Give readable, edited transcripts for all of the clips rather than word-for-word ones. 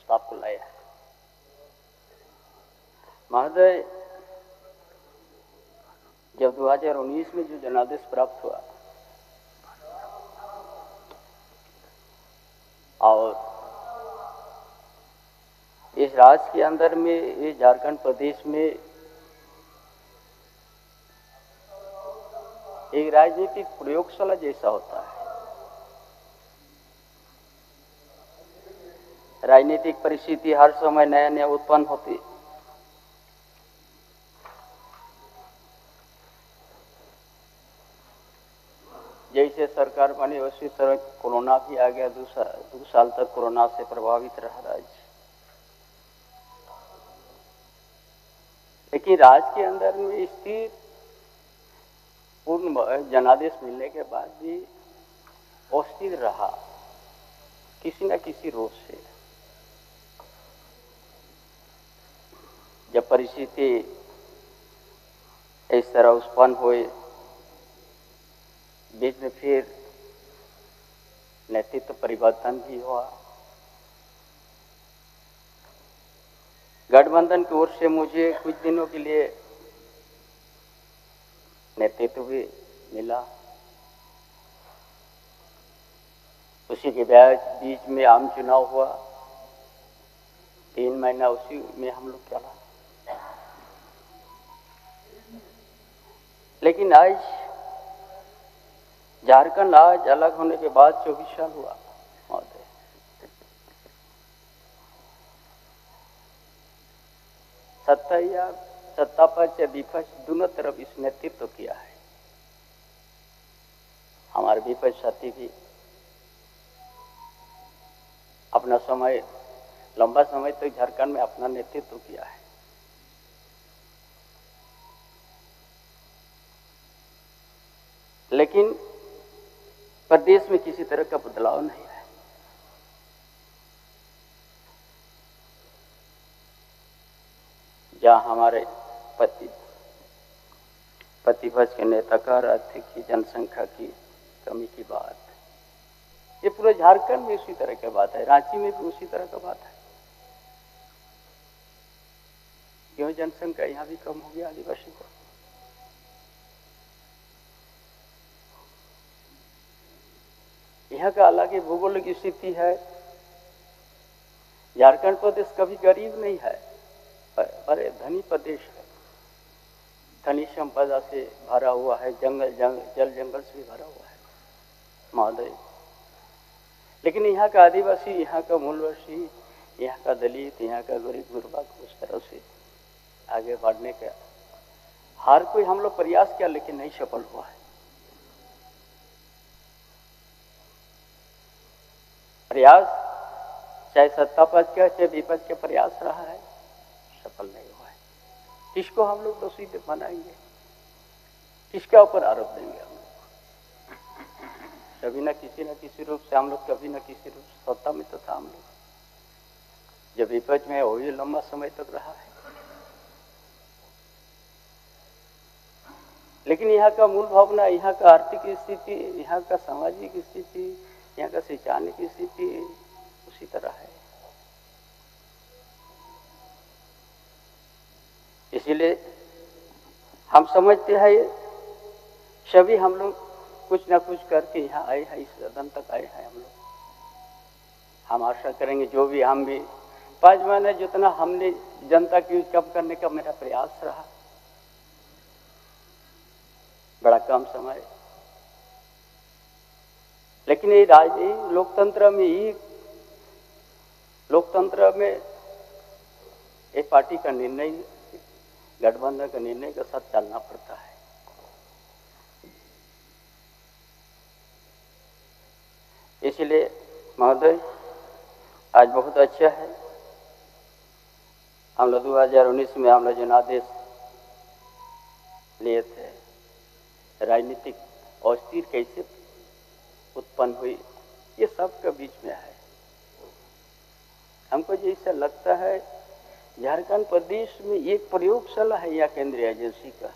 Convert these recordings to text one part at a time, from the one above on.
प्रस्ताव को लाया है। महोदय, जब 2019 में जो जनादेश प्राप्त हुआ और इस राज्य के अंदर में, ये झारखंड प्रदेश में एक राजनीतिक प्रयोगशाला जैसा होता है। राजनीतिक परिस्थिति हर समय नया नया उत्पन्न होती। जैसे सरकार बनी उसी तरह कोरोना भी आ गया। 2 साल तक कोरोना से प्रभावित रहा राज्य। लेकिन राज्य के अंदर में स्थिर पूर्ण जनादेश मिलने के बाद भी अस्थिर रहा किसी न किसी रोग से। जब परिस्थिति इस तरह उत्पन्न हुई, बीच में फिर नेतृत्व परिवर्तन भी हुआ। गठबंधन की ओर से मुझे कुछ दिनों के लिए नेतृत्व भी मिला। उसी के बीच में आम चुनाव हुआ। 3 महीना उसी में हम लोग चला। लेकिन आज झारखंड आज अलग होने के बाद 24 साल हुआ महोदय। सत्ता या सत्ता पक्ष या विपक्ष दोनों तरफ इस नेतृत्व किया है। हमारे विपक्ष साथी भी अपना समय, लंबा समय तक झारखंड में अपना नेतृत्व किया है। लेकिन प्रदेश में किसी तरह का बदलाव नहीं है। जहां हमारे प्रतिपक्ष के नेता कह रहे थे कि जनसंख्या की कमी की बात, ये पूरे झारखंड में उसी तरह की बात है। रांची में भी उसी तरह का बात है। क्यों जनसंख्या यहाँ भी कम हो गया आदिवासी को? यहाँ का अलग ही भूगोलिक स्थिति है। झारखंड प्रदेश कभी गरीब नहीं है, बड़े धनी प्रदेश है। खनिज संपदा से भरा हुआ है, जल जंगल से भरा हुआ है महोदय। लेकिन यहाँ का आदिवासी, यहाँ का मूलवासी, यहाँ का दलित, यहाँ का गरीब गुरबा को उस तरह से आगे बढ़ने का हर कोई हम लोग प्रयास किया, लेकिन नहीं सफल हुआ है। प्रयास चाहे सत्ता पक्ष का चाहे विपक्ष का प्रयास रहा है, सफल नहीं हुआ है। किसको हम लोग दोषी बनाएंगे? किसके ऊपर आरोप देंगे? हम लोग कभी न किसी रूप से हम लोग कभी न किसी रूप से सत्ता में तो था हम लोग। जब विपक्ष में वही लंबा समय तक रहा है। लेकिन यहाँ का मूल भावना, यहाँ का आर्थिक स्थिति, यहाँ का सामाजिक स्थिति, यहाँ का शैक्षणिक स्थिति उसी तरह है। इसीलिए हम समझते हैं सभी हम लोग कुछ ना कुछ करके यहाँ आए हैं, इस सदन तक आए हैं हम लोग। हम आशा करेंगे जो भी हम भी 5 महीने जितना हमने जनता की कम करने का मेरा प्रयास रहा, बड़ा कम समय, लेकिन ये लोकतंत्र में एक पार्टी का निर्णय, गठबंधन का निर्णय के साथ चलना पड़ता है। इसलिए महोदय आज बहुत अच्छा है। हम लोग 2019 में हम लोग जनादेश लिए थे। राजनीतिक अस्थिर कैसे उत्पन्न हुई, ये सब के बीच में है। हमको जैसा लगता है झारखंड प्रदेश में एक प्रयोगशाला है या केंद्रीय एजेंसी का।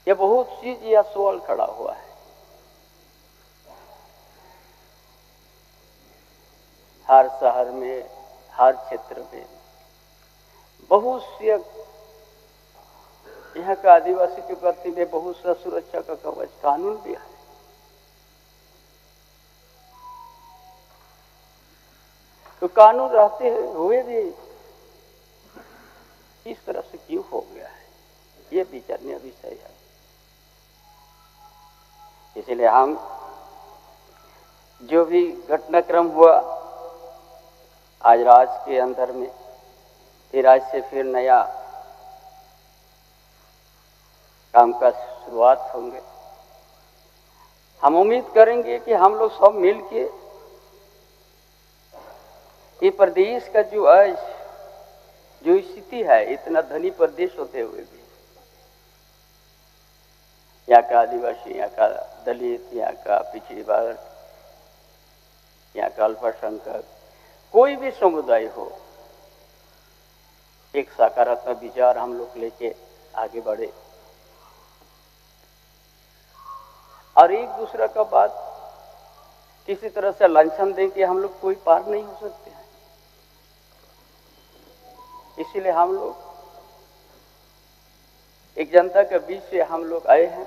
यह बहुत चीज या सवाल खड़ा हुआ है। शहर में, हर क्षेत्र में बहुत से यहाँ का आदिवासी के प्रति में बहुत सा सुरक्षा का कवच कानून भी है। तो कानून रहते हुए भी इस तरह से क्यों हो गया है, ये विचारणीय विषय है। इसलिए हम जो भी घटनाक्रम हुआ आज राज्य के अंदर में, फिर आज से फिर नया काम का शुरुआत होंगे। हम उम्मीद करेंगे कि हम लोग सब मिल के ये प्रदेश का जो आज जो स्थिति है, इतना धनी प्रदेश होते हुए भी यहाँ का आदिवासी, यहाँ का दलित, यहाँ का पिछड़ी वर्ग, यहाँ का अल्पसंख्यक, कोई भी समुदाय हो, एक सकारात्मक विचार हम लोग लेके आगे बढ़े और एक दूसरा का बात किसी तरह से लांछन दे के हम लोग कोई पार नहीं हो सकते हैं। इसीलिए हम लोग एक जनता के बीच से हम लोग आए हैं।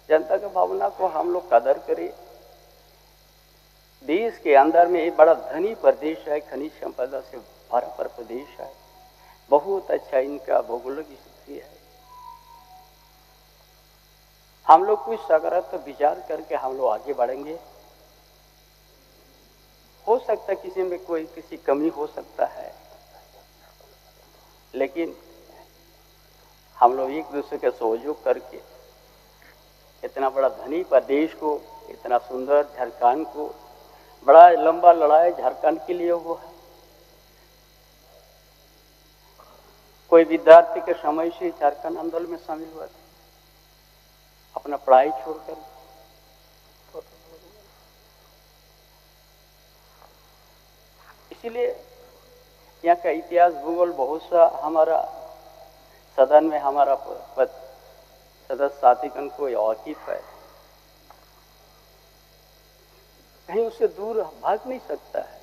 जनता की भावना को हम लोग कदर करें। देश के अंदर में एक बड़ा धनी प्रदेश है, खनिज संपदा से भरा पर प्रदेश है, बहुत अच्छा इनका भौगोलिक स्थिति है। हम लोग कुछ सकारात्मक विचार करके हम लोग आगे बढ़ेंगे। हो सकता है किसी में कोई किसी कमी हो सकता है, लेकिन हम लोग एक दूसरे के सहयोग करके इतना बड़ा धनी प्रदेश को, इतना सुंदर झारखंड को, बड़ा लंबा लड़ाई झारखंड के लिए हुआ है। कोई विद्यार्थी के समय से झारखंड आंदोलन में शामिल हुआ था, अपना पढ़ाई छोड़कर। इसीलिए यहाँ का इतिहास भूगोल बहुत सा हमारा सदन में हमारा सदस्य साथीगण को वाकिफ है, कहीं उससे दूर भाग नहीं सकता है।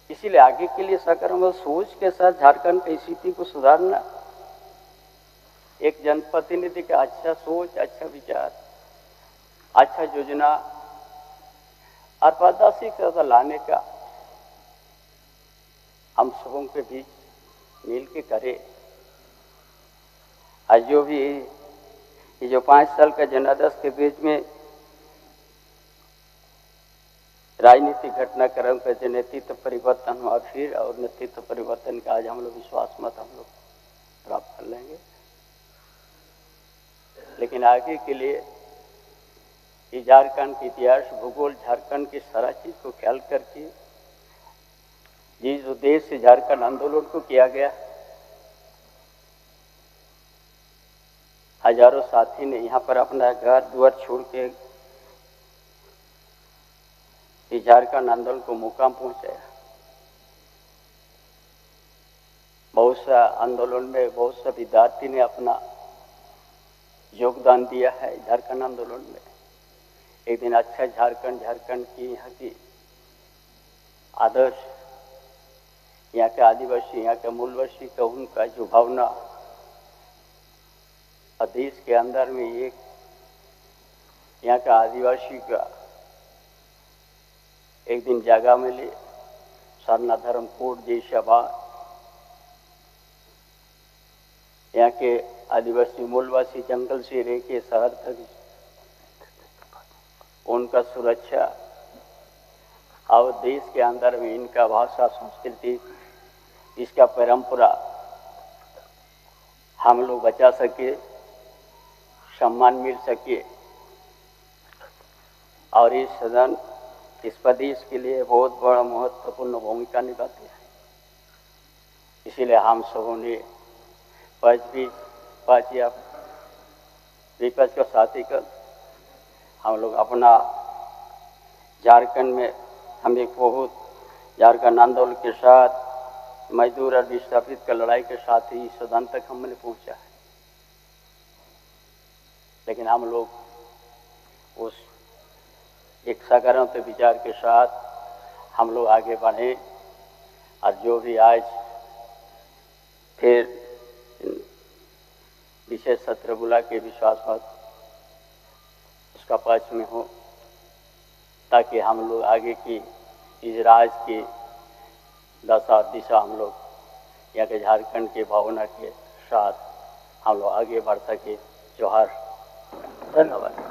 इसीलिए आगे के लिए सकारात्मक सोच के साथ झारखंड की स्थिति को सुधारना, एक जनप्रतिनिधि का अच्छा सोच, अच्छा विचार, अच्छा योजना और पारदर्शिता लाने का हम सबों के बीच मिल के करें। आज जो भी ये जो 5 साल का जनादेश के बीच में राजनीतिक घटनाक्रम का जो नेतृत्व परिवर्तन हुआ फिर, और नेतृत्व परिवर्तन का आज हम लोग विश्वास मत हम लोग प्राप्त कर लेंगे। लेकिन आगे के लिए ये झारखंड के इतिहास भूगोल, झारखंड की सारा चीज को ख्याल करके जिस उद्देश्य से झारखंड आंदोलन को किया गया, हजारों साथी ने यहाँ पर अपना घर द्वार छोड़ के इस झारखंड आंदोलन को मुकाम पहुंचाया। बहुत सा आंदोलन में बहुत सा विद्यार्थी ने अपना योगदान दिया है झारखंड आंदोलन में। एक दिन अच्छा झारखंड, झारखंड की यहाँ की आदर्श, यहाँ के आदिवासी, यहाँ के मूलवासी का उनका जो भावना और देश के अंदर में एक यहाँ का आदिवासी का एक दिन जगह मिले, सरना धर्म कोड जैसा बात, यहाँ के आदिवासी मूलवासी जंगल से रह के शहर तक उनका सुरक्षा और देश के अंदर में इनका भाषा, संस्कृति, इसका परंपरा हम लोग बचा सके, सम्मान मिल सके। और इस सदन इस प्रदेश के लिए बहुत बड़ा महत्वपूर्ण भूमिका निभाते हैं। इसीलिए हम सबों ने पाँच या विपक्ष का साथी कर हम लोग अपना झारखंड में हम एक बहुत झारखंड आंदोलन के साथ मजदूर और विस्थापित का लड़ाई के साथ ही सदन तक हमने पहुंचा है। लेकिन हम लोग उस एक सकारात्मक विचार के साथ हम लोग आगे बढ़ें और जो भी आज फिर विशेष सत्र बुला के विश्वास मत उसका पक्ष में हो, ताकि हम लोग आगे की इस राज्य की दशा दिशा हम लोग यहाँ के झारखंड के भावना के साथ हम लोग आगे बढ़ सके। जोहार, धन्यवाद।